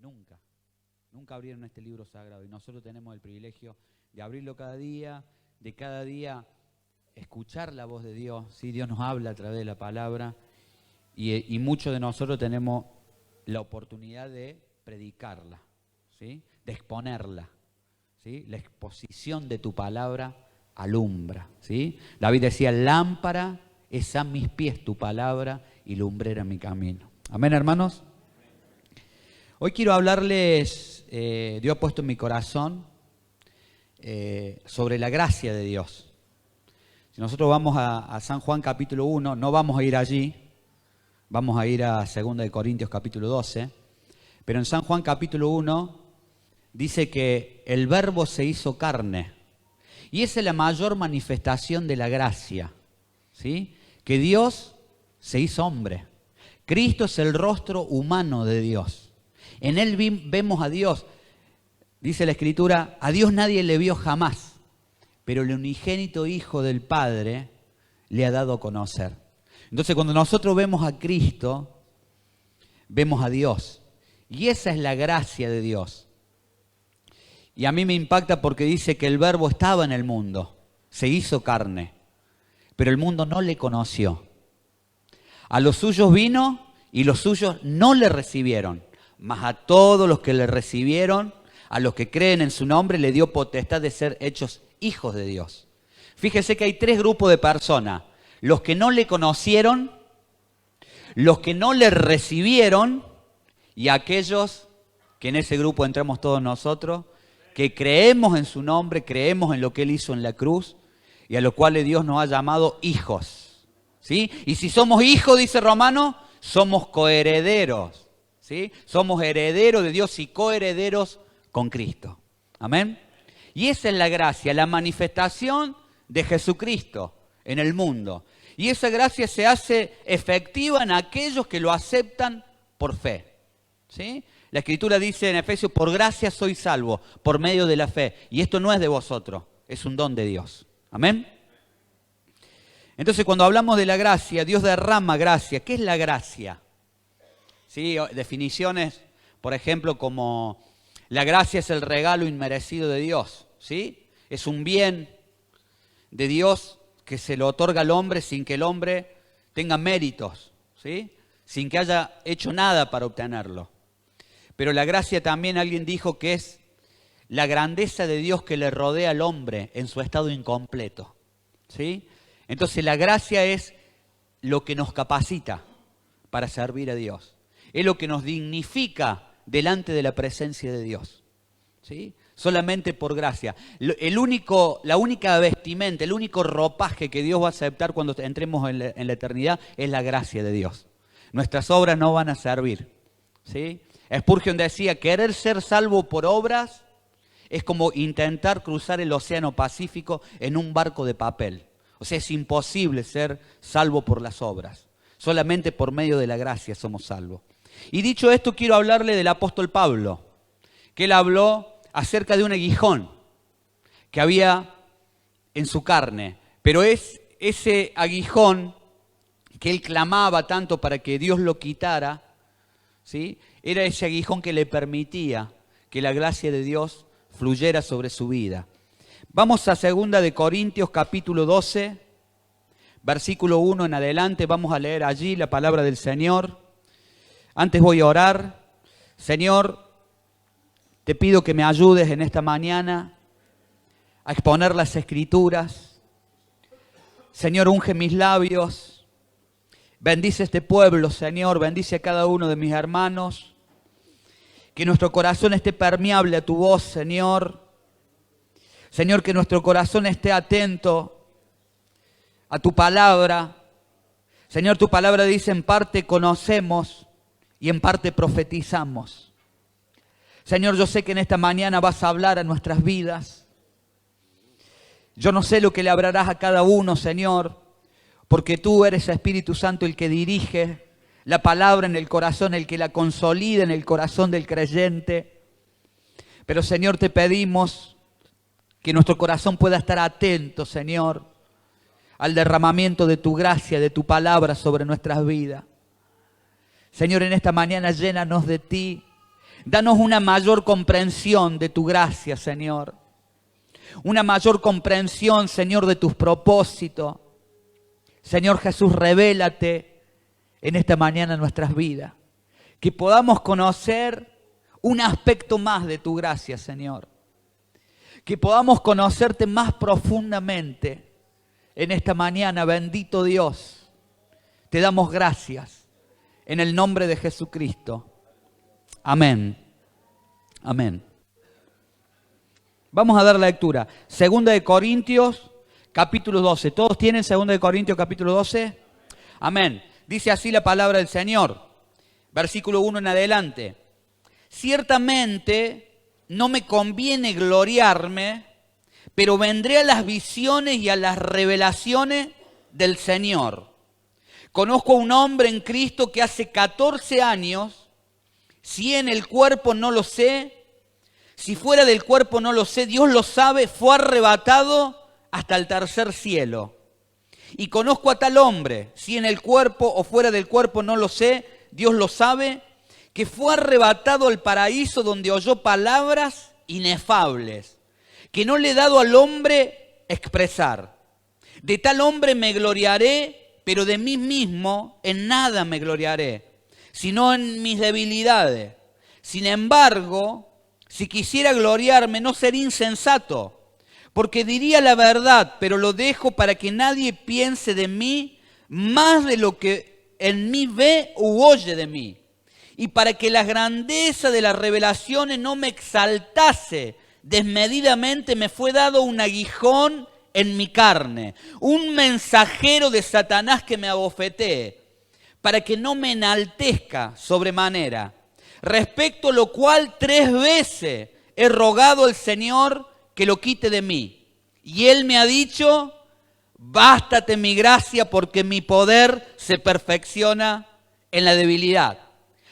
Nunca. Nunca abrieron este libro sagrado. Y nosotros tenemos el privilegio de abrirlo cada día, de cada día escuchar la voz de Dios. ¿Sí? Dios nos habla a través de la palabra. Y muchos de nosotros tenemos la oportunidad de predicarla, ¿sí? De exponerla, ¿sí? La exposición de tu palabra alumbra, ¿sí? David decía, lámpara es a mis pies tu palabra y lumbrera mi camino. Amén, hermanos. Hoy quiero hablarles, Dios ha puesto en mi corazón sobre la gracia de Dios. Si nosotros vamos a San Juan capítulo 1, no vamos a ir allí, vamos a ir a 2 Corintios capítulo 12, pero en San Juan capítulo 1 dice que el Verbo se hizo carne y esa es la mayor manifestación de la gracia, ¿sí? Que Dios se hizo hombre. Cristo es el rostro humano de Dios. En Él vemos a Dios. Dice la Escritura, a Dios nadie le vio jamás, pero el unigénito Hijo del Padre le ha dado a conocer. Entonces cuando nosotros vemos a Cristo, vemos a Dios. Y esa es la gracia de Dios. Y a mí me impacta porque dice que el Verbo estaba en el mundo, se hizo carne, pero el mundo no le conoció. A los suyos vino y los suyos no le recibieron, mas a todos los que le recibieron, a los que creen en su nombre, le dio potestad de ser hechos hijos de Dios. Fíjese que hay 3 grupos de personas. Los que no le conocieron, los que no le recibieron y aquellos que en ese grupo entramos todos nosotros, que creemos en su nombre, creemos en lo que Él hizo en la cruz y a los cuales Dios nos ha llamado hijos, ¿sí? Y si somos hijos, dice Romano, somos coherederos, ¿sí? Somos herederos de Dios y coherederos con Cristo. Amén. Y esa es la gracia, la manifestación de Jesucristo en el mundo. Y esa gracia se hace efectiva en aquellos que lo aceptan por fe, ¿sí? La Escritura dice en Efesios, por gracia soy salvo, por medio de la fe. Y esto no es de vosotros, es un don de Dios. Amén. Entonces cuando hablamos de la gracia, Dios derrama gracia. ¿Qué es la gracia? ¿Sí? Definiciones, por ejemplo, como la gracia es el regalo inmerecido de Dios, ¿sí? Es un bien de Dios que se lo otorga al hombre sin que el hombre tenga méritos, ¿sí? Sin que haya hecho nada para obtenerlo. Pero la gracia también alguien dijo que es la grandeza de Dios que le rodea al hombre en su estado incompleto, ¿sí? Entonces la gracia es lo que nos capacita para servir a Dios. Es lo que nos dignifica delante de la presencia de Dios, ¿sí? Solamente por gracia. La única vestimenta, el único ropaje que Dios va a aceptar cuando entremos en la eternidad es la gracia de Dios. Nuestras obras no van a servir, ¿sí? Spurgeon decía, querer ser salvo por obras es como intentar cruzar el océano Pacífico en un barco de papel. O sea, es imposible ser salvo por las obras. Solamente por medio de la gracia somos salvos. Y dicho esto, quiero hablarle del apóstol Pablo, que él habló acerca de un aguijón que había en su carne. Pero es ese aguijón que él clamaba tanto para que Dios lo quitara, ¿sí? Era ese aguijón que le permitía que la gracia de Dios fluyera sobre su vida. Vamos a 2 Corintios capítulo 12, versículo 1 en adelante. Vamos a leer allí la palabra del Señor. Antes voy a orar. Señor, te pido que me ayudes en esta mañana a exponer las Escrituras. Señor, unge mis labios. Bendice este pueblo, Señor. Bendice a cada uno de mis hermanos. Que nuestro corazón esté permeable a tu voz, Señor. Señor, que nuestro corazón esté atento a tu palabra. Señor, tu palabra dice, en parte conocemos y en parte profetizamos. Señor, yo sé que en esta mañana vas a hablar a nuestras vidas. Yo no sé lo que le hablarás a cada uno, Señor, porque tú eres, Espíritu Santo, el que dirige la palabra en el corazón, el que la consolida en el corazón del creyente. Pero, Señor, te pedimos que nuestro corazón pueda estar atento, Señor, al derramamiento de tu gracia, de tu palabra sobre nuestras vidas. Señor, en esta mañana llénanos de ti. Danos una mayor comprensión de tu gracia, Señor. Una mayor comprensión, Señor, de tus propósitos. Señor Jesús, revélate en esta mañana en nuestras vidas. Que podamos conocer un aspecto más de tu gracia, Señor. Que podamos conocerte más profundamente en esta mañana, bendito Dios. Te damos gracias en el nombre de Jesucristo. Amén. Amén. Vamos a dar la lectura. Segunda de Corintios, capítulo 12. ¿Todos tienen Segunda de Corintios, capítulo 12? Amén. Dice así la palabra del Señor. Versículo 1 en adelante. Ciertamente no me conviene gloriarme, pero vendré a las visiones y a las revelaciones del Señor. Conozco a un hombre en Cristo que hace 14 años, si en el cuerpo no lo sé, si fuera del cuerpo no lo sé, Dios lo sabe, fue arrebatado hasta el tercer cielo. Y conozco a tal hombre, si en el cuerpo o fuera del cuerpo no lo sé, Dios lo sabe, que fue arrebatado al paraíso donde oyó palabras inefables, que no le he dado al hombre expresar. De tal hombre me gloriaré, pero de mí mismo en nada me gloriaré, sino en mis debilidades. Sin embargo, si quisiera gloriarme, no sería insensato, porque diría la verdad, pero lo dejo para que nadie piense de mí más de lo que en mí ve u oye de mí, y para que la grandeza de las revelaciones no me exaltase desmedidamente, me fue dado un aguijón en mi carne, un mensajero de Satanás que me abofetee, para que no me enaltezca sobremanera. Respecto a lo cual 3 veces he rogado al Señor que lo quite de mí. Y Él me ha dicho, bástate mi gracia porque mi poder se perfecciona en la debilidad.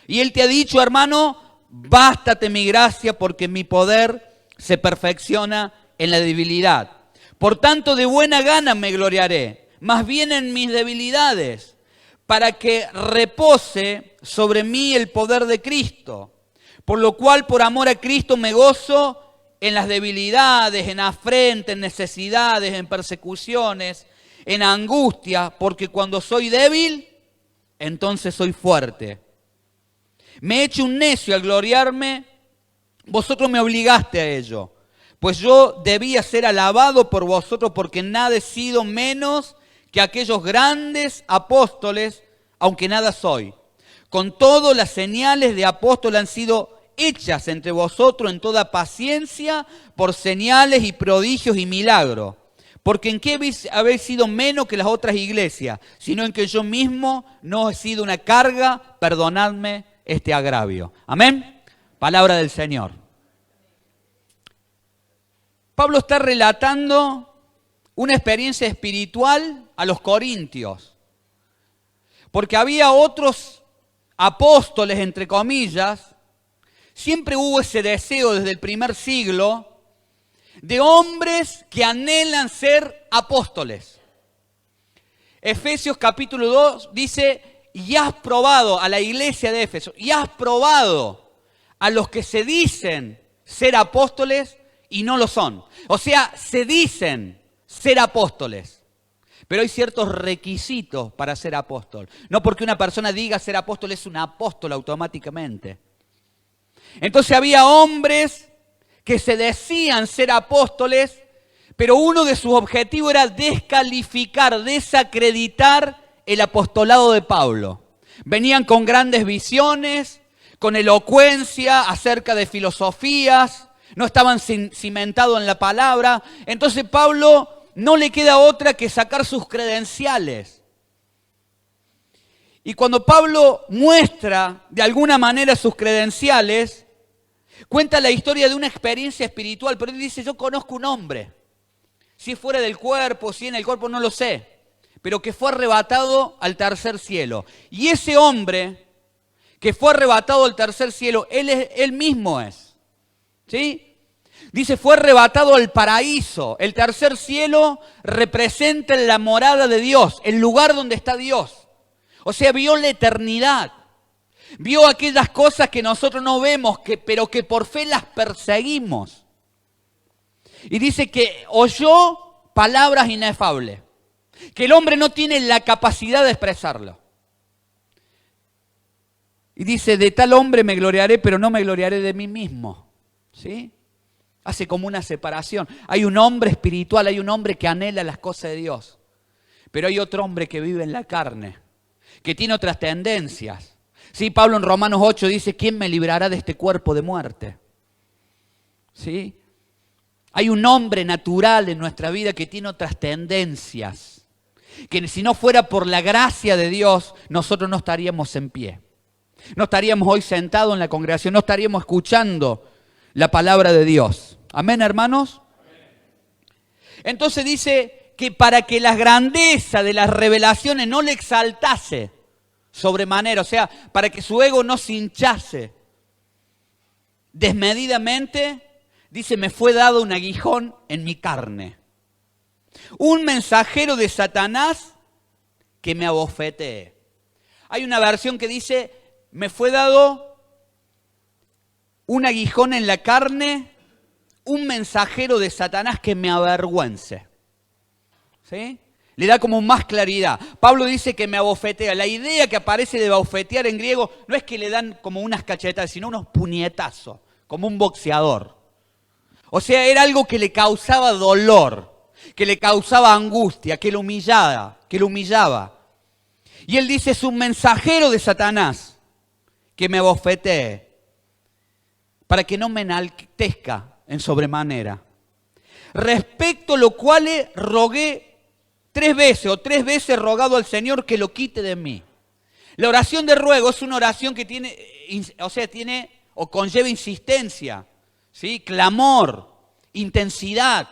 Y Él te ha dicho, hermano, bástate mi gracia porque mi poder se perfecciona en la debilidad. Por tanto, de buena gana me gloriaré, más bien en mis debilidades, para que repose sobre mí el poder de Cristo. Por lo cual, por amor a Cristo, me gozo en las debilidades, en afrenta, en necesidades, en persecuciones, en angustia, porque cuando soy débil, entonces soy fuerte. Me he hecho un necio al gloriarme, vosotros me obligaste a ello, pues yo debía ser alabado por vosotros, porque nada he sido menos que aquellos grandes apóstoles, aunque nada soy. Con todo, las señales de apóstol han sido hechas entre vosotros en toda paciencia, por señales y prodigios y milagros. Porque ¿en qué habéis sido menos que las otras iglesias? Sino en que yo mismo no he sido una carga, perdonadme este agravio. Amén. Palabra del Señor. Pablo está relatando una experiencia espiritual a los corintios. Porque había otros apóstoles, entre comillas. Siempre hubo ese deseo desde el primer siglo de hombres que anhelan ser apóstoles. Efesios capítulo 2 dice, y has probado a la iglesia de Éfeso, y has probado a los que se dicen ser apóstoles y no lo son. O sea, se dicen ser apóstoles, pero hay ciertos requisitos para ser apóstol. No porque una persona diga ser apóstol es un apóstol automáticamente. Entonces había hombres que se decían ser apóstoles, pero uno de sus objetivos era descalificar, desacreditar el apostolado de Pablo. Venían con grandes visiones, con elocuencia acerca de filosofías, no estaban cimentados en la palabra. Entonces Pablo no le queda otra que sacar sus credenciales. Y cuando Pablo muestra de alguna manera sus credenciales, cuenta la historia de una experiencia espiritual, pero él dice, yo conozco un hombre, si es fuera del cuerpo, si en el cuerpo, no lo sé, pero que fue arrebatado al tercer cielo. Y ese hombre que fue arrebatado al tercer cielo, él mismo es. ¿Sí? Dice, fue arrebatado al paraíso. El tercer cielo representa la morada de Dios, el lugar donde está Dios. O sea, vio la eternidad. Vio aquellas cosas que nosotros no vemos, pero que por fe las perseguimos. Y dice que oyó palabras inefables, que el hombre no tiene la capacidad de expresarlo. Y dice, de tal hombre me gloriaré, pero no me gloriaré de mí mismo. ¿Sí? Hace como una separación. Hay un hombre espiritual, hay un hombre que anhela las cosas de Dios. Pero hay otro hombre que vive en la carne, que tiene otras tendencias. Sí, Pablo en Romanos 8 dice, ¿quién me librará de este cuerpo de muerte? ¿Sí? Hay un hombre natural en nuestra vida que tiene otras tendencias, que si no fuera por la gracia de Dios, nosotros no estaríamos en pie. No estaríamos hoy sentados en la congregación, no estaríamos escuchando la palabra de Dios. ¿Amén, hermanos? Entonces dice que para que la grandeza de las revelaciones no le exaltase sobremanera, o sea, para que su ego no se hinchase desmedidamente, dice, me fue dado un aguijón en mi carne. Un mensajero de Satanás que me abofetee. Hay una versión que dice, me fue dado un aguijón en la carne, un mensajero de Satanás que me avergüence. ¿Sí? Le da como más claridad. Pablo dice que me abofetea. La idea que aparece de abofetear en griego no es que le dan como unas cachetadas, sino unos puñetazos, como un boxeador. O sea, era algo que le causaba dolor, que le causaba angustia, que lo humillaba. Y él dice, es un mensajero de Satanás que me abofetee, para que no me enaltezca en sobremanera. Respecto a lo cual rogué 3 veces he rogado al Señor que lo quite de mí. La oración de ruego es una oración que tiene o conlleva insistencia, ¿sí? Clamor, intensidad.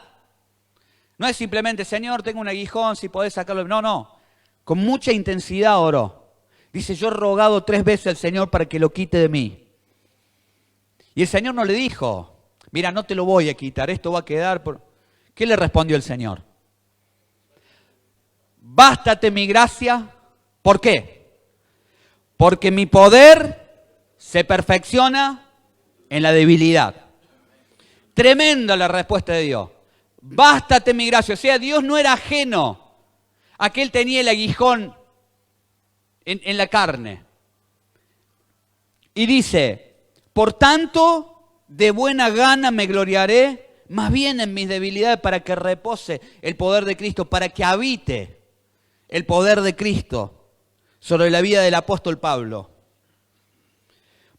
No es simplemente, Señor, tengo un aguijón, si podés sacarlo. No. Con mucha intensidad oró. Dice, yo he rogado 3 veces al Señor para que lo quite de mí. Y el Señor no le dijo, mira, no te lo voy a quitar, esto va a quedar por... ¿Qué le respondió el Señor? Bástate mi gracia. ¿Por qué? Porque mi poder se perfecciona en la debilidad. Tremenda la respuesta de Dios. Bástate mi gracia. O sea, Dios no era ajeno a que él tenía el aguijón en la carne. Y dice, por tanto, de buena gana me gloriaré, más bien en mis debilidades, para que repose el poder de Cristo, para que habite el poder de Cristo sobre la vida del apóstol Pablo.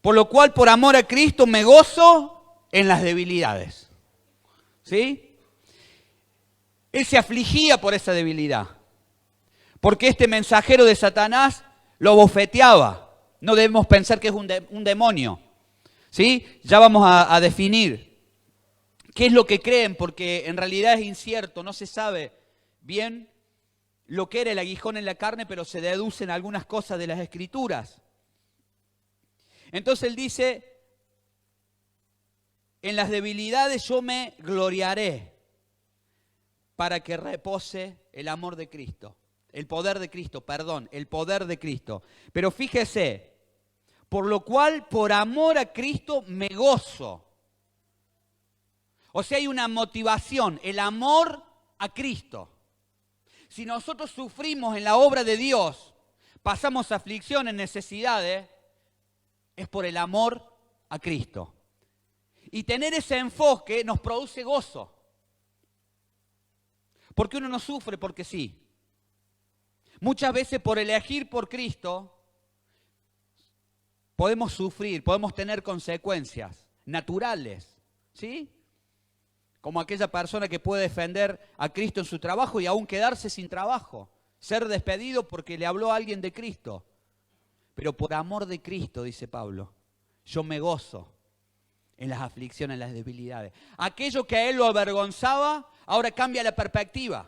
Por lo cual, por amor a Cristo, me gozo en las debilidades. ¿Sí? Él se afligía por esa debilidad, porque este mensajero de Satanás lo bofeteaba. No debemos pensar que es un demonio. ¿Sí? Ya vamos a definir qué es lo que creen, porque en realidad es incierto, no se sabe bien lo que era el aguijón en la carne, pero se deducen algunas cosas de las Escrituras. Entonces él dice, en las debilidades yo me gloriaré, para que repose el amor de Cristo. El poder de Cristo. Pero fíjese, por lo cual, por amor a Cristo, me gozo. O sea, hay una motivación, el amor a Cristo. Si nosotros sufrimos en la obra de Dios, pasamos aflicciones, necesidades, es por el amor a Cristo. Y tener ese enfoque nos produce gozo. Porque uno no sufre porque sí. Muchas veces por elegir por Cristo podemos sufrir, podemos tener consecuencias naturales, ¿sí? Como aquella persona que puede defender a Cristo en su trabajo y aún quedarse sin trabajo, ser despedido porque le habló a alguien de Cristo. Pero por amor de Cristo, dice Pablo, yo me gozo en las aflicciones, en las debilidades. Aquello que a él lo avergonzaba, ahora cambia la perspectiva.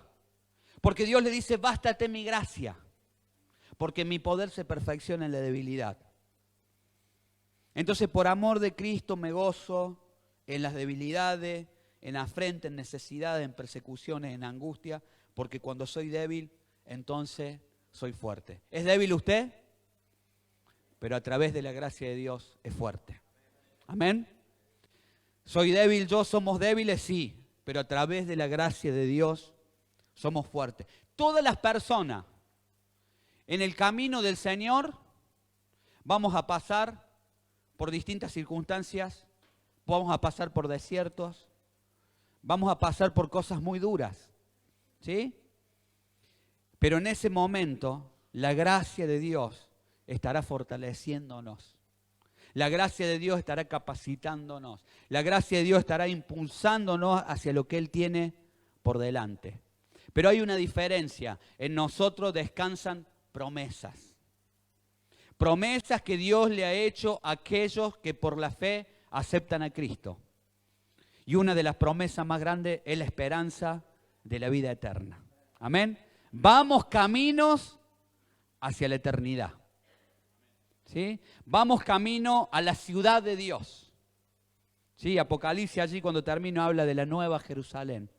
Porque Dios le dice, bástate mi gracia, porque mi poder se perfecciona en la debilidad. Entonces, por amor de Cristo me gozo en las debilidades, en afrenta, en necesidades, en persecuciones, en angustia, porque cuando soy débil, entonces soy fuerte. ¿Es débil usted? pero a través de la gracia de Dios es fuerte. Amén. Soy débil, somos débiles, sí, pero a través de la gracia de Dios somos fuertes. Todas las personas en el camino del Señor vamos a pasar por distintas circunstancias, vamos a pasar por desiertos, vamos a pasar por cosas muy duras, ¿sí? Pero en ese momento la gracia de Dios estará fortaleciéndonos. La gracia de Dios estará capacitándonos. La gracia de Dios estará impulsándonos hacia lo que Él tiene por delante. Pero hay una diferencia. En nosotros descansan promesas. Promesas que Dios le ha hecho a aquellos que por la fe aceptan a Cristo. Y una de las promesas más grandes es la esperanza de la vida eterna. Amén. Vamos caminos hacia la eternidad. ¿Sí? Vamos camino a la ciudad de Dios. ¿Sí? Apocalipsis allí cuando termino habla de la nueva Jerusalén.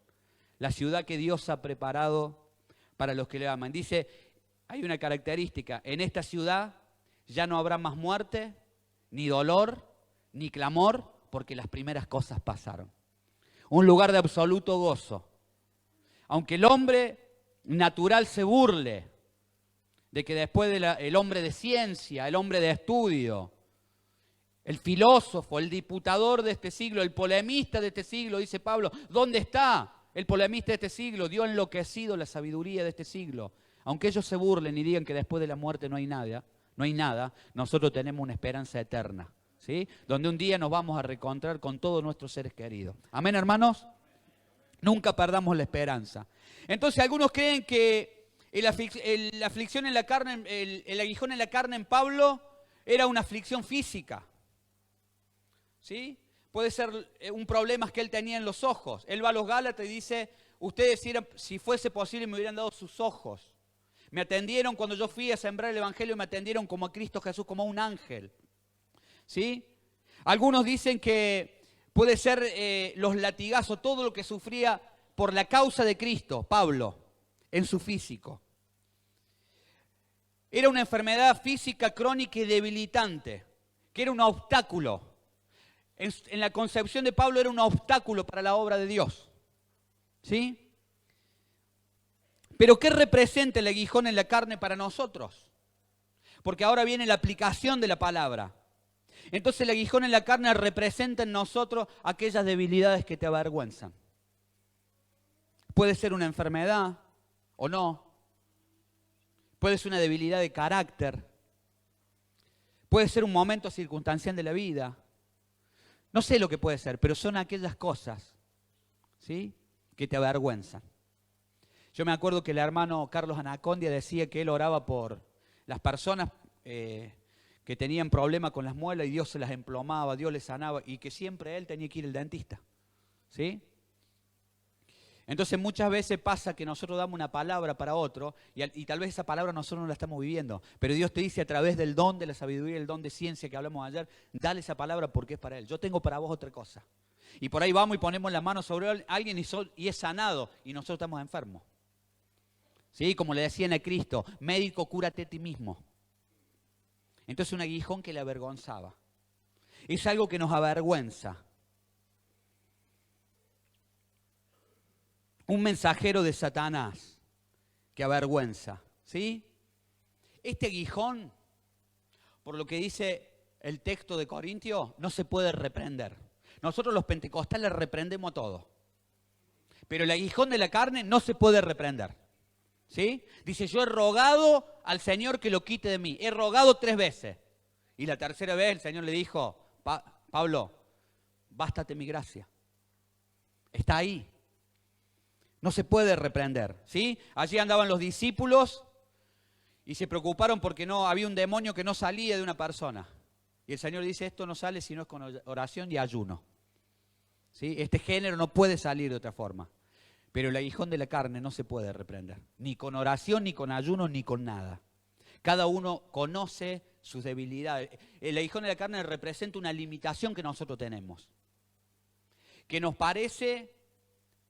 La ciudad que Dios ha preparado para los que le aman. Dice, hay una característica. En esta ciudad ya no habrá más muerte, ni dolor, ni clamor, porque las primeras cosas pasaron. Un lugar de absoluto gozo. Aunque el hombre natural se burle de que después el hombre de ciencia, el hombre de estudio, el filósofo, el diputador de este siglo, el polemista de este siglo, dice Pablo, ¿dónde está el polemista de este siglo? Dio enloquecido la sabiduría de este siglo. Aunque ellos se burlen y digan que después de la muerte no hay nada, nosotros tenemos una esperanza eterna, ¿sí? Donde un día nos vamos a reencontrar con todos nuestros seres queridos. ¿Amén, hermanos? Nunca perdamos la esperanza. Entonces algunos creen que la aflicción en la carne, el aguijón en la carne en Pablo era una aflicción física. ¿Sí? Puede ser un problema que él tenía en los ojos. Él va a los Gálatas y dice, ustedes si fuese posible me hubieran dado sus ojos. Me atendieron cuando yo fui a sembrar el evangelio, me atendieron como a Cristo Jesús, como a un ángel. ¿Sí? Algunos dicen que puede ser los latigazos, todo lo que sufría por la causa de Cristo, Pablo, en su físico. Era una enfermedad física crónica y debilitante, que era un obstáculo. En la concepción de Pablo era un obstáculo para la obra de Dios. ¿Sí? Pero ¿qué representa el aguijón en la carne para nosotros? Porque ahora viene la aplicación de la palabra. Entonces el aguijón en la carne representa en nosotros aquellas debilidades que te avergüenzan. Puede ser una enfermedad o no. Puede ser una debilidad de carácter. Puede ser un momento circunstancial de la vida. No sé lo que puede ser, pero son aquellas cosas, ¿sí?, que te avergüenzan. Yo me acuerdo que el hermano Carlos Anacondia decía que él oraba por las personas que tenían problemas con las muelas y Dios se las emplomaba, Dios les sanaba y que siempre él tenía que ir al dentista. ¿Sí? Entonces muchas veces pasa que nosotros damos una palabra para otro y tal vez esa palabra nosotros no la estamos viviendo, pero Dios te dice a través del don de la sabiduría, el don de ciencia que hablamos ayer, dale esa palabra porque es para Él. Yo tengo para vos otra cosa. Y por ahí vamos y ponemos la mano sobre alguien y es sanado y nosotros estamos enfermos. ¿Sí? Como le decían a Cristo, médico, cúrate a ti mismo. Entonces un aguijón que le avergonzaba. Es algo que nos avergüenza. Un mensajero de Satanás que avergüenza. ¿Sí? Este aguijón, por lo que dice el texto de Corintios, no se puede reprender. Nosotros los pentecostales reprendemos todo. Pero el aguijón de la carne no se puede reprender. ¿Sí? Dice, yo he rogado al Señor que lo quite de mí. He rogado 3 veces. Y la tercera vez el Señor le dijo, Pablo, bástate mi gracia. Está ahí. No se puede reprender. ¿Sí? Allí andaban los discípulos y se preocuparon porque no había un demonio que no salía de una persona. Y el Señor dice, esto no sale sino es con oración y ayuno. ¿Sí? Este género no puede salir de otra forma. Pero el aguijón de la carne no se puede reprender. Ni con oración, ni con ayuno, ni con nada. Cada uno conoce sus debilidades. El aguijón de la carne representa una limitación que nosotros tenemos. Que nos parece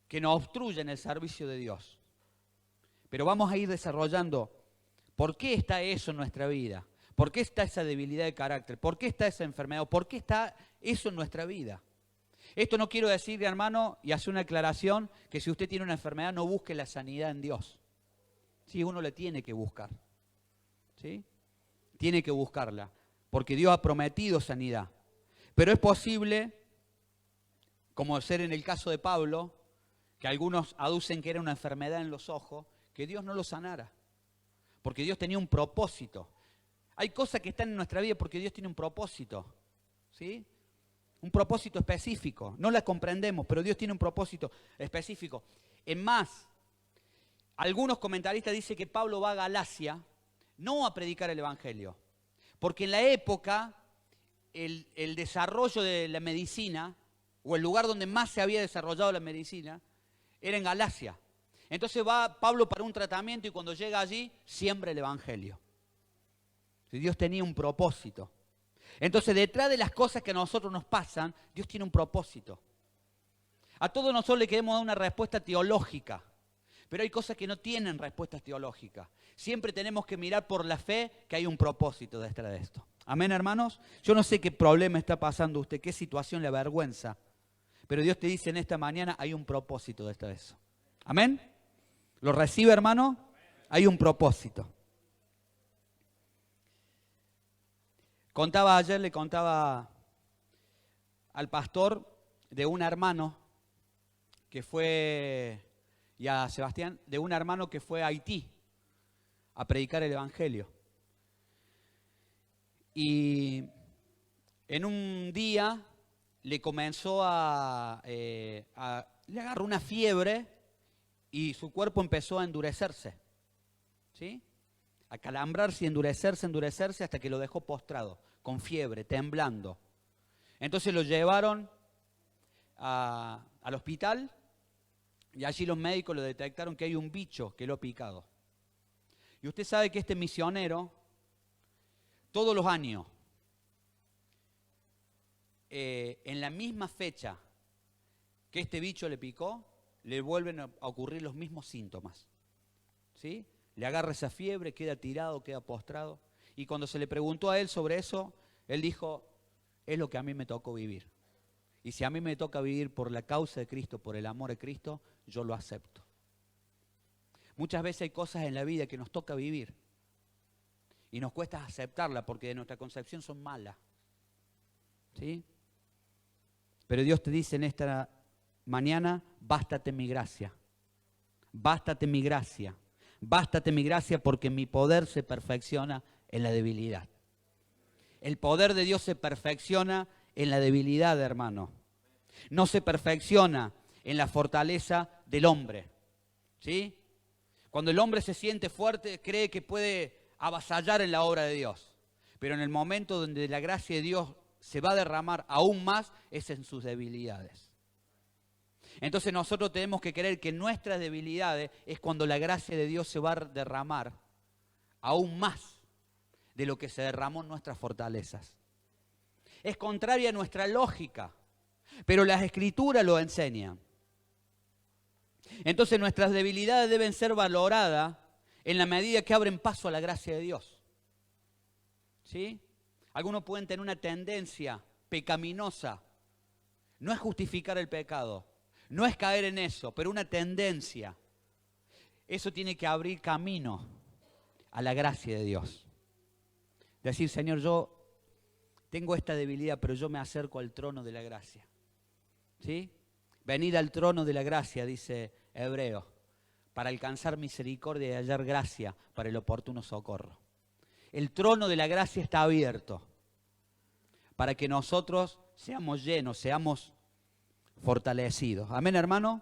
que nos obstruye en el servicio de Dios. Pero vamos a ir desarrollando por qué está eso en nuestra vida. ¿Por qué está esa debilidad de carácter? ¿Por qué está esa enfermedad? ¿Por qué está eso en nuestra vida? Esto no quiero decir, hermano, y hacer una aclaración, que si usted tiene una enfermedad no busque la sanidad en Dios. Sí, uno la tiene que buscar. ¿Sí? Tiene que buscarla, porque Dios ha prometido sanidad. Pero es posible, como ser en el caso de Pablo, que algunos aducen que era una enfermedad en los ojos, que Dios no lo sanara, porque Dios tenía un propósito. Hay cosas que están en nuestra vida porque Dios tiene un propósito, ¿sí? Un propósito específico. No las comprendemos, pero Dios tiene un propósito específico. Es más, algunos comentaristas dicen que Pablo va a Galacia, no a predicar el Evangelio, porque en la época el desarrollo de la medicina, o el lugar donde más se había desarrollado la medicina, era en Galacia. Entonces va Pablo para un tratamiento y cuando llega allí, siembra el Evangelio. Dios tenía un propósito. Entonces, detrás de las cosas que a nosotros nos pasan, Dios tiene un propósito. A todos nosotros le queremos dar una respuesta teológica, pero hay cosas que no tienen respuestas teológicas. Siempre tenemos que mirar por la fe que hay un propósito detrás de esto. Amén, hermanos. Yo no sé qué problema está pasando usted, qué situación le avergüenza, pero Dios te dice en esta mañana hay un propósito detrás de eso. Amén. ¿Lo recibe, hermano? Hay un propósito. Ayer le contaba al pastor de un hermano que fue, y a Sebastián, de un hermano que fue a Haití a predicar el Evangelio. Y en un día le comenzó le agarró una fiebre y su cuerpo empezó a endurecerse, ¿sí? A calambrarse y endurecerse hasta que lo dejó postrado, con fiebre, temblando. Entonces lo llevaron al hospital y allí los médicos lo detectaron que hay un bicho que lo ha picado. Y usted sabe que este misionero, todos los años, en la misma fecha que este bicho le picó, le vuelven a ocurrir los mismos síntomas, ¿sí? Le agarra esa fiebre, queda tirado, queda postrado. Y cuando se le preguntó a él sobre eso, él dijo, es lo que a mí me tocó vivir. Y si a mí me toca vivir por la causa de Cristo, por el amor de Cristo, yo lo acepto. Muchas veces hay cosas en la vida que nos toca vivir y nos cuesta aceptarlas porque de nuestra concepción son malas, ¿sí? Pero Dios te dice en esta mañana, bástate mi gracia. Bástate mi gracia. Bástate mi gracia porque mi poder se perfecciona en la debilidad. El poder de Dios se perfecciona en la debilidad, hermano. No se perfecciona en la fortaleza del hombre, ¿sí? Cuando el hombre se siente fuerte, cree que puede avasallar en la obra de Dios. Pero en el momento donde la gracia de Dios se va a derramar aún más, es en sus debilidades. Entonces nosotros tenemos que creer que nuestras debilidades es cuando la gracia de Dios se va a derramar aún más de lo que se derramó en nuestras fortalezas. Es contraria a nuestra lógica, pero las Escrituras lo enseñan. Entonces nuestras debilidades deben ser valoradas en la medida que abren paso a la gracia de Dios, ¿sí? Algunos pueden tener una tendencia pecaminosa. No es justificar el pecado, no es caer en eso, pero una tendencia. Eso tiene que abrir camino a la gracia de Dios. Decir, Señor, yo tengo esta debilidad, pero yo me acerco al trono de la gracia, ¿sí? Venid al trono de la gracia, dice Hebreo, para alcanzar misericordia y hallar gracia para el oportuno socorro. El trono de la gracia está abierto para que nosotros seamos llenos, seamos fortalecidos. Amén, hermano.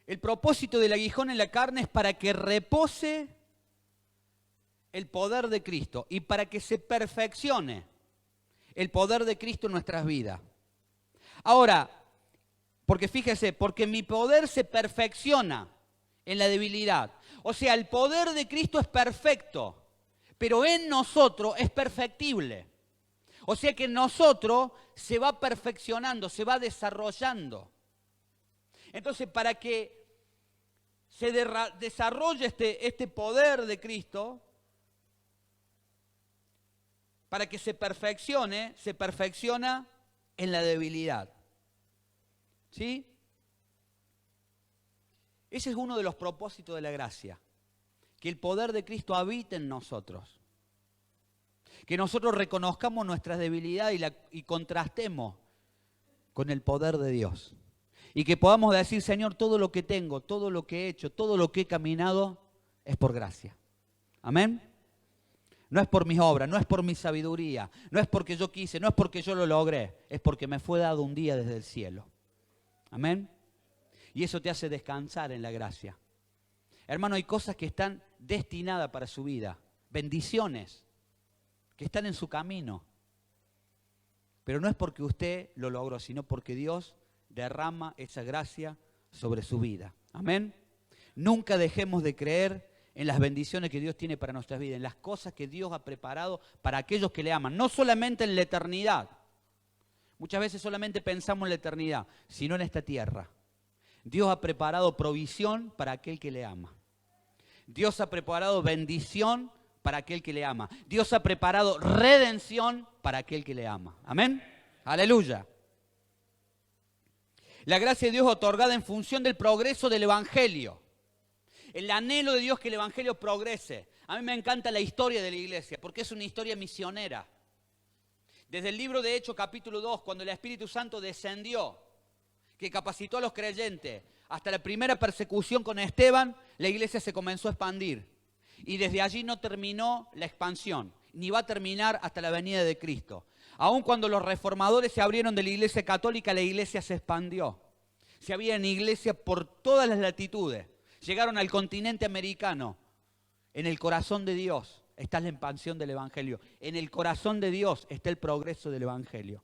El propósito del aguijón en la carne es para que repose el poder de Cristo y para que se perfeccione el poder de Cristo en nuestras vidas. Ahora, porque fíjese, porque mi poder se perfecciona en la debilidad. O sea, el poder de Cristo es perfecto, pero en nosotros es perfectible. O sea que en nosotros se va perfeccionando, se va desarrollando. Entonces, para que se desarrolle este poder de Cristo, para que se perfecciona en la debilidad. ¿Sí? Ese es uno de los propósitos de la gracia, que el poder de Cristo habite en nosotros. Que nosotros reconozcamos nuestras debilidades y contrastemos con el poder de Dios. Y que podamos decir, Señor, todo lo que tengo, todo lo que he hecho, todo lo que he caminado, es por gracia. Amén. No es por mis obras, no es por mi sabiduría, no es porque yo quise, no es porque yo lo logré, es porque me fue dado un día desde el cielo. Amén. Y eso te hace descansar en la gracia. Hermano, hay cosas que están destinadas para su vida, bendiciones que están en su camino. Pero no es porque usted lo logró, sino porque Dios derrama esa gracia sobre su vida. Amén. Nunca dejemos de creer en las bendiciones que Dios tiene para nuestras vidas, en las cosas que Dios ha preparado para aquellos que le aman, no solamente en la eternidad. Muchas veces solamente pensamos en la eternidad, sino en esta tierra. Dios ha preparado provisión para aquel que le ama. Dios ha preparado bendición para aquel que le ama. Dios ha preparado redención para aquel que le ama. Amén. Aleluya. La gracia de Dios otorgada en función del progreso del Evangelio. El anhelo de Dios que el Evangelio progrese. A mí me encanta la historia de la iglesia porque es una historia misionera. Desde el libro de Hechos capítulo 2, cuando el Espíritu Santo descendió, que capacitó a los creyentes, hasta la primera persecución con Esteban, la iglesia se comenzó a expandir. Y desde allí no terminó la expansión, ni va a terminar hasta la venida de Cristo. Aun cuando los reformadores se abrieron de la iglesia católica, la iglesia se expandió. Se había en iglesia por todas las latitudes. Llegaron al continente americano. En el corazón de Dios está la expansión del Evangelio. En el corazón de Dios está el progreso del Evangelio.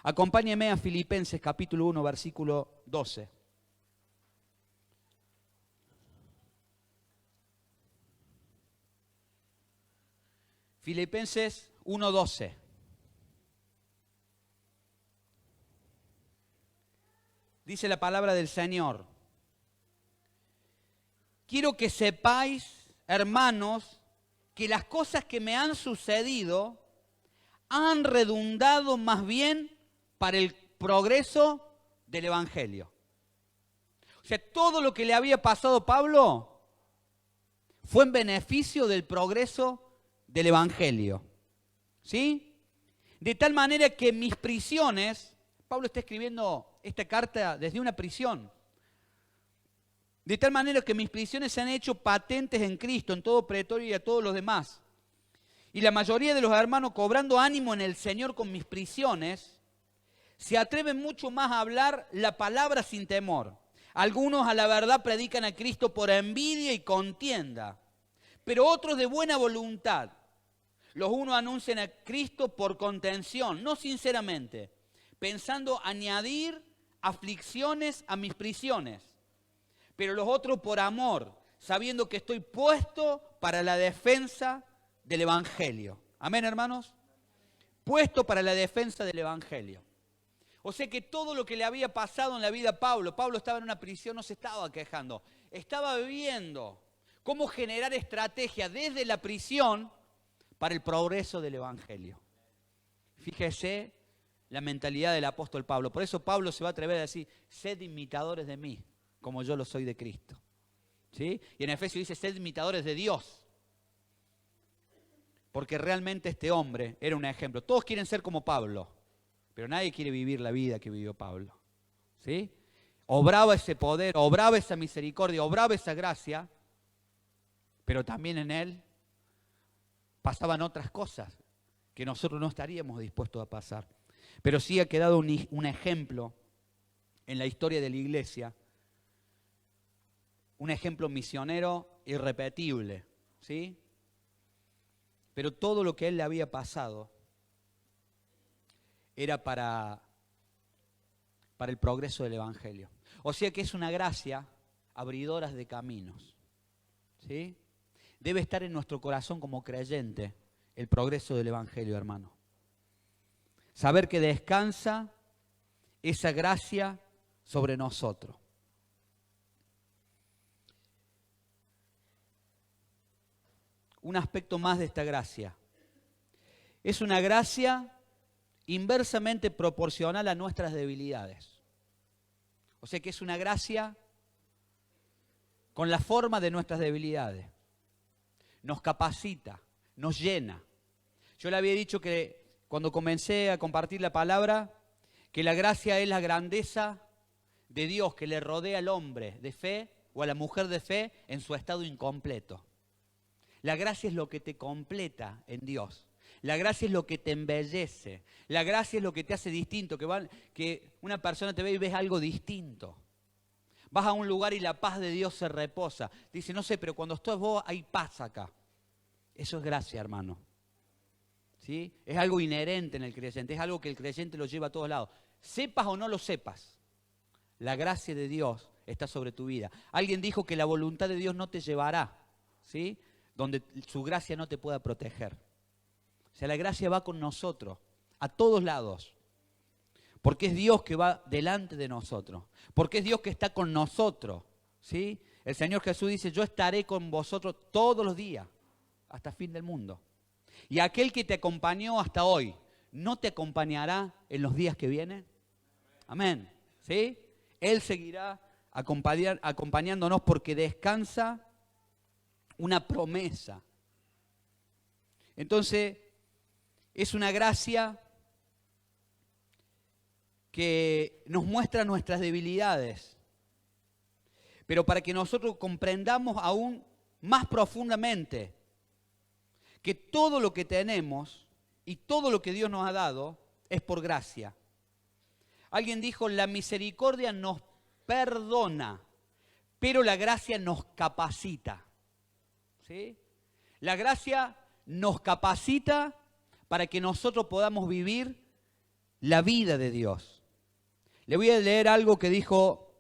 Acompáñeme a Filipenses capítulo 1, versículo 12. Filipenses 1, 12. Dice la palabra del Señor. Quiero que sepáis, hermanos, que las cosas que me han sucedido han redundado más bien para el progreso del Evangelio. O sea, todo lo que le había pasado a Pablo fue en beneficio del progreso del Evangelio. ¿Sí? De tal manera que mis prisiones, Pablo está escribiendo esta carta desde una prisión. De tal manera que mis prisiones se han hecho patentes en Cristo, en todo pretorio y a todos los demás. Y la mayoría de los hermanos, cobrando ánimo en el Señor con mis prisiones, se atreven mucho más a hablar la palabra sin temor. Algunos a la verdad predican a Cristo por envidia y contienda, pero otros de buena voluntad. Los unos anuncian a Cristo por contención, no sinceramente, pensando añadir aflicciones a mis prisiones. Pero los otros por amor, sabiendo que estoy puesto para la defensa del Evangelio. Amén, hermanos. Puesto para la defensa del Evangelio. O sea que todo lo que le había pasado en la vida a Pablo, Pablo estaba en una prisión, no se estaba quejando, estaba viendo cómo generar estrategia desde la prisión para el progreso del Evangelio. Fíjese la mentalidad del apóstol Pablo. Por eso Pablo se va a atrever a decir, sed imitadores de mí, como yo lo soy de Cristo. ¿Sí? Y en Efesios dice, sed imitadores de Dios. Porque realmente este hombre era un ejemplo. Todos quieren ser como Pablo, pero nadie quiere vivir la vida que vivió Pablo. ¿Sí? Obraba ese poder, obraba esa misericordia, obraba esa gracia, pero también en él pasaban otras cosas que nosotros no estaríamos dispuestos a pasar. Pero sí ha quedado un ejemplo en la historia de la iglesia, un ejemplo misionero irrepetible, ¿sí? Pero todo lo que a él le había pasado era para el progreso del Evangelio. O sea que es una gracia abridora de caminos, ¿sí? Debe estar en nuestro corazón como creyente el progreso del Evangelio, hermano. Saber que descansa esa gracia sobre nosotros. Un aspecto más de esta gracia es una gracia inversamente proporcional a nuestras debilidades. O sea que es una gracia con la forma de nuestras debilidades. Nos capacita, nos llena. Yo le había dicho que cuando comencé a compartir la palabra, que la gracia es la grandeza de Dios que le rodea al hombre de fe o a la mujer de fe en su estado incompleto. La gracia es lo que te completa en Dios. La gracia es lo que te embellece. La gracia es lo que te hace distinto, que una persona te ve y ves algo distinto. Vas a un lugar y la paz de Dios se reposa. Dice, no sé, pero cuando estás vos hay paz acá. Eso es gracia, hermano. ¿Sí? Es algo inherente en el creyente, es algo que el creyente lo lleva a todos lados. Sepas o no lo sepas, la gracia de Dios está sobre tu vida. Alguien dijo que la voluntad de Dios no te llevará, ¿sí?, donde su gracia no te pueda proteger. O sea, la gracia va con nosotros, a todos lados. Porque es Dios que va delante de nosotros. Porque es Dios que está con nosotros, ¿sí? El Señor Jesús dice, yo estaré con vosotros todos los días, hasta fin del mundo. Y aquel que te acompañó hasta hoy, ¿no te acompañará en los días que vienen? Amén, ¿sí? Él seguirá acompañándonos porque descansa una promesa. Entonces, es una gracia que nos muestra nuestras debilidades. Pero para que nosotros comprendamos aún más profundamente que todo lo que tenemos y todo lo que Dios nos ha dado es por gracia. Alguien dijo, la misericordia nos perdona, pero la gracia nos capacita. ¿Sí? La gracia nos capacita para que nosotros podamos vivir la vida de Dios. Le voy a leer algo que dijo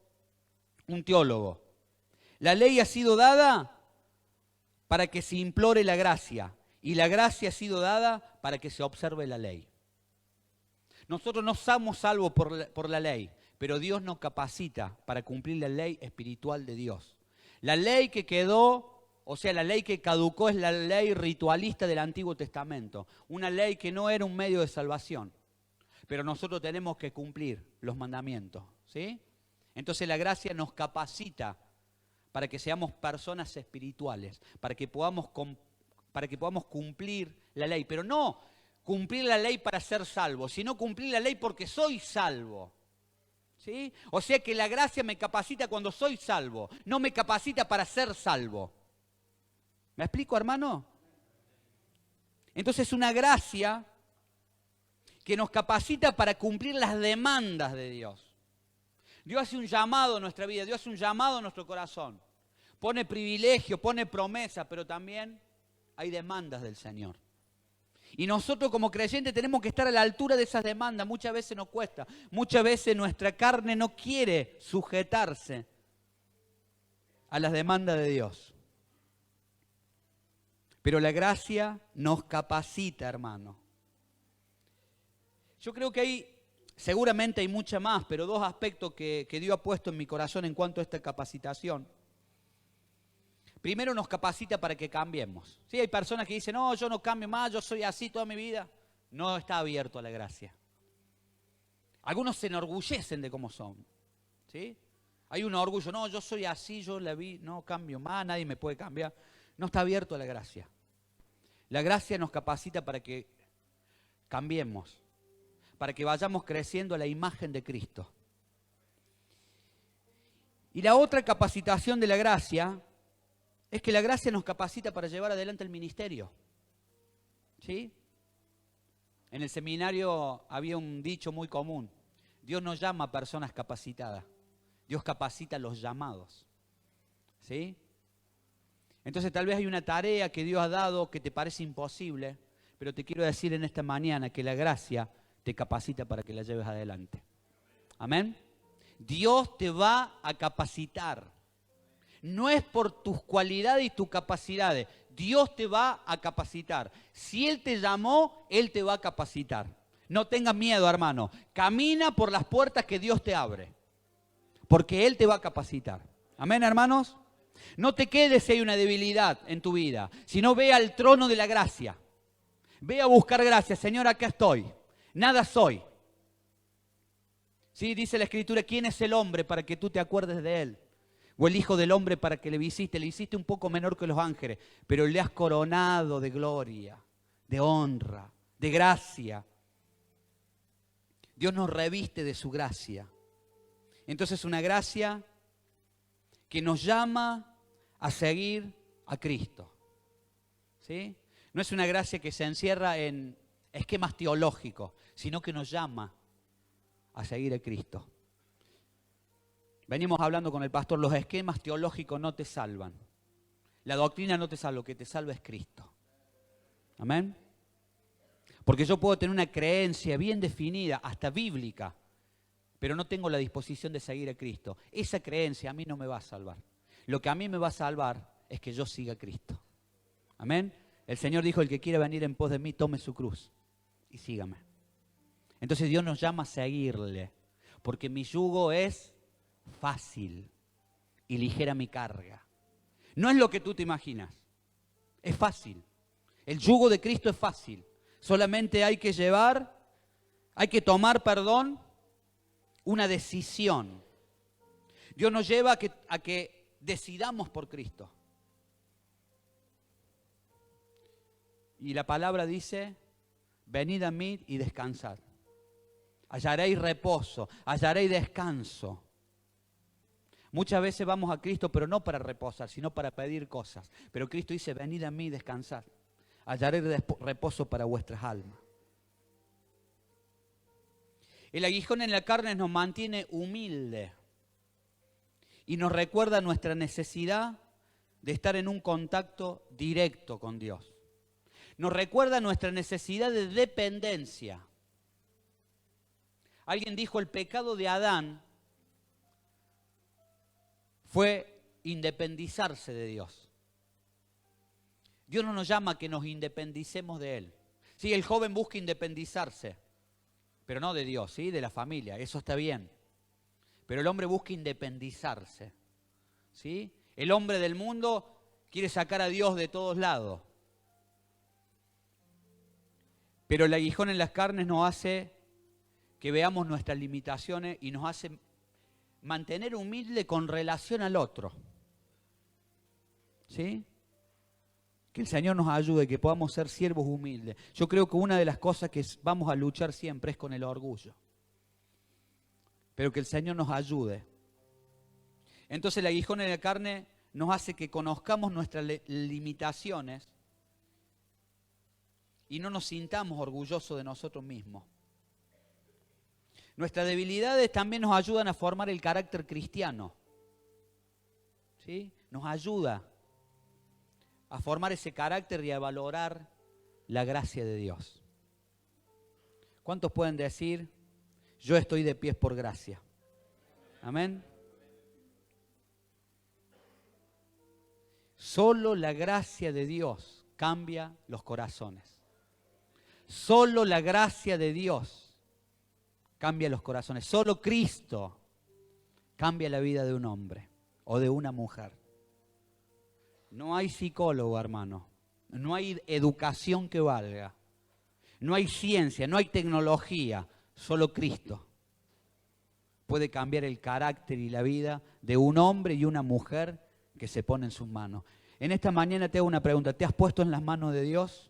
un teólogo. La ley ha sido dada para que se implore la gracia, y la gracia ha sido dada para que se observe la ley. Nosotros no somos salvos por la ley, pero Dios nos capacita para cumplir la ley espiritual de Dios. La ley que quedó, o sea, la ley que caducó es la ley ritualista del Antiguo Testamento. Una ley que no era un medio de salvación. Pero nosotros tenemos que cumplir los mandamientos, ¿sí? Entonces la gracia nos capacita para que seamos personas espirituales, para que podamos cumplir la ley. Pero no cumplir la ley para ser salvo, sino cumplir la ley porque soy salvo, ¿sí? O sea que la gracia me capacita cuando soy salvo, no me capacita para ser salvo. ¿Me explico, hermano? Entonces es una gracia que nos capacita para cumplir las demandas de Dios. Dios hace un llamado a nuestra vida, Dios hace un llamado a nuestro corazón. Pone privilegio, pone promesa, pero también hay demandas del Señor. Y nosotros como creyentes tenemos que estar a la altura de esas demandas. Muchas veces nos cuesta, muchas veces nuestra carne no quiere sujetarse a las demandas de Dios. Pero la gracia nos capacita, hermano. Yo creo que seguramente hay mucha más, pero dos aspectos que Dios ha puesto en mi corazón en cuanto a esta capacitación. Primero nos capacita para que cambiemos. Sí, hay personas que dicen, no, yo no cambio más, yo soy así toda mi vida. No está abierto a la gracia. Algunos se enorgullecen de cómo son. ¿Sí? Hay un orgullo, no, yo soy así, yo la vi, no cambio más, nadie me puede cambiar. No está abierto a la gracia. La gracia nos capacita para que cambiemos, para que vayamos creciendo a la imagen de Cristo. Y la otra capacitación de la gracia es que la gracia nos capacita para llevar adelante el ministerio. ¿Sí? En el seminario había un dicho muy común. Dios no llama a personas capacitadas. Dios capacita a los llamados. ¿Sí? Entonces tal vez hay una tarea que Dios ha dado que te parece imposible, pero te quiero decir en esta mañana que la gracia te capacita para que la lleves adelante. Amén. Dios te va a capacitar. No es por tus cualidades y tus capacidades. Dios te va a capacitar. Si Él te llamó, Él te va a capacitar. No tengas miedo, hermano. Camina por las puertas que Dios te abre. Porque Él te va a capacitar. Amén, hermanos. No te quedes si hay una debilidad en tu vida, sino ve al trono de la gracia. Ve a buscar gracia. Señor, acá estoy. Nada soy. Sí, dice la Escritura, ¿quién es el hombre para que tú te acuerdes de él? O el Hijo del Hombre para que le hiciste un poco menor que los ángeles, pero le has coronado de gloria, de honra, de gracia. Dios nos reviste de su gracia. Entonces una gracia que nos llama a seguir a Cristo. ¿Sí? No es una gracia que se encierra en esquemas teológicos, sino que nos llama a seguir a Cristo. Venimos hablando con el pastor, los esquemas teológicos no te salvan. La doctrina no te salva, lo que te salva es Cristo. Amén. Porque yo puedo tener una creencia bien definida, hasta bíblica, pero no tengo la disposición de seguir a Cristo. Esa creencia a mí no me va a salvar. Lo que a mí me va a salvar es que yo siga a Cristo. Amén. El Señor dijo, el que quiera venir en pos de mí, tome su cruz y sígame. Entonces Dios nos llama a seguirle, porque mi yugo es fácil y ligera mi carga. No es lo que tú te imaginas, es fácil. El yugo de Cristo es fácil. Solamente hay que tomar, una decisión. Dios nos lleva a que decidamos por Cristo. Y la palabra dice, venid a mí y descansad. Hallaréis reposo, hallaréis descanso. Muchas veces vamos a Cristo, pero no para reposar, sino para pedir cosas. Pero Cristo dice, venid a mí y descansad. Hallaréis reposo para vuestras almas. El aguijón en la carne nos mantiene humildes y nos recuerda nuestra necesidad de estar en un contacto directo con Dios. Nos recuerda nuestra necesidad de dependencia. Alguien dijo, el pecado de Adán fue independizarse de Dios. Dios no nos llama a que nos independicemos de Él. Sí, el joven busca independizarse, pero no de Dios, ¿sí? De la familia, eso está bien. Pero el hombre busca independizarse, ¿sí? El hombre del mundo quiere sacar a Dios de todos lados. Pero el aguijón en las carnes nos hace que veamos nuestras limitaciones y nos hace mantener humilde con relación al otro. ¿Sí? Que el Señor nos ayude, que podamos ser siervos humildes. Yo creo que una de las cosas que vamos a luchar siempre es con el orgullo. Pero que el Señor nos ayude. Entonces el aguijón en la carne nos hace que conozcamos nuestras limitaciones y no nos sintamos orgullosos de nosotros mismos. Nuestras debilidades también nos ayudan a formar el carácter cristiano. ¿Sí? Nos ayuda a formar ese carácter y a valorar la gracia de Dios. ¿Cuántos pueden decir, yo estoy de pies por gracia? Amén. Solo la gracia de Dios cambia los corazones. Solo la gracia de Dios cambia los corazones. Solo Cristo cambia la vida de un hombre o de una mujer. No hay psicólogo, hermano. No hay educación que valga. No hay ciencia, no hay tecnología. Solo Cristo puede cambiar el carácter y la vida de un hombre y una mujer que se pone en sus manos. En esta mañana te hago una pregunta. ¿Te has puesto en las manos de Dios?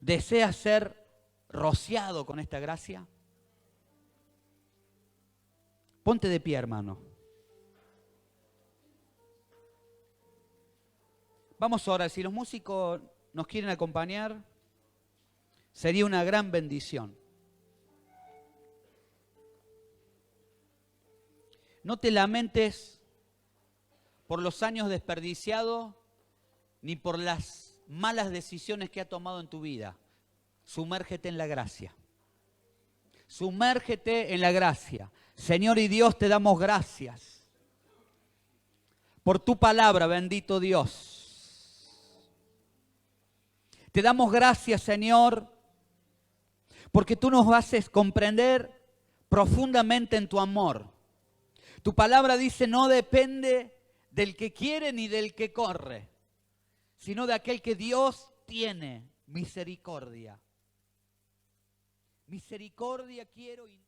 ¿Deseas ser rociado con esta gracia? Ponte de pie, hermano. Vamos ahora, si los músicos nos quieren acompañar, sería una gran bendición. No te lamentes por los años desperdiciados ni por las malas decisiones que has tomado en tu vida. Sumérgete en la gracia. Sumérgete en la gracia. Señor y Dios, te damos gracias por tu palabra, bendito Dios. Te damos gracias, Señor, porque tú nos haces comprender profundamente en tu amor. Tu palabra dice, no depende del que quiere ni del que corre, sino de aquel que Dios tiene misericordia. Misericordia quiero y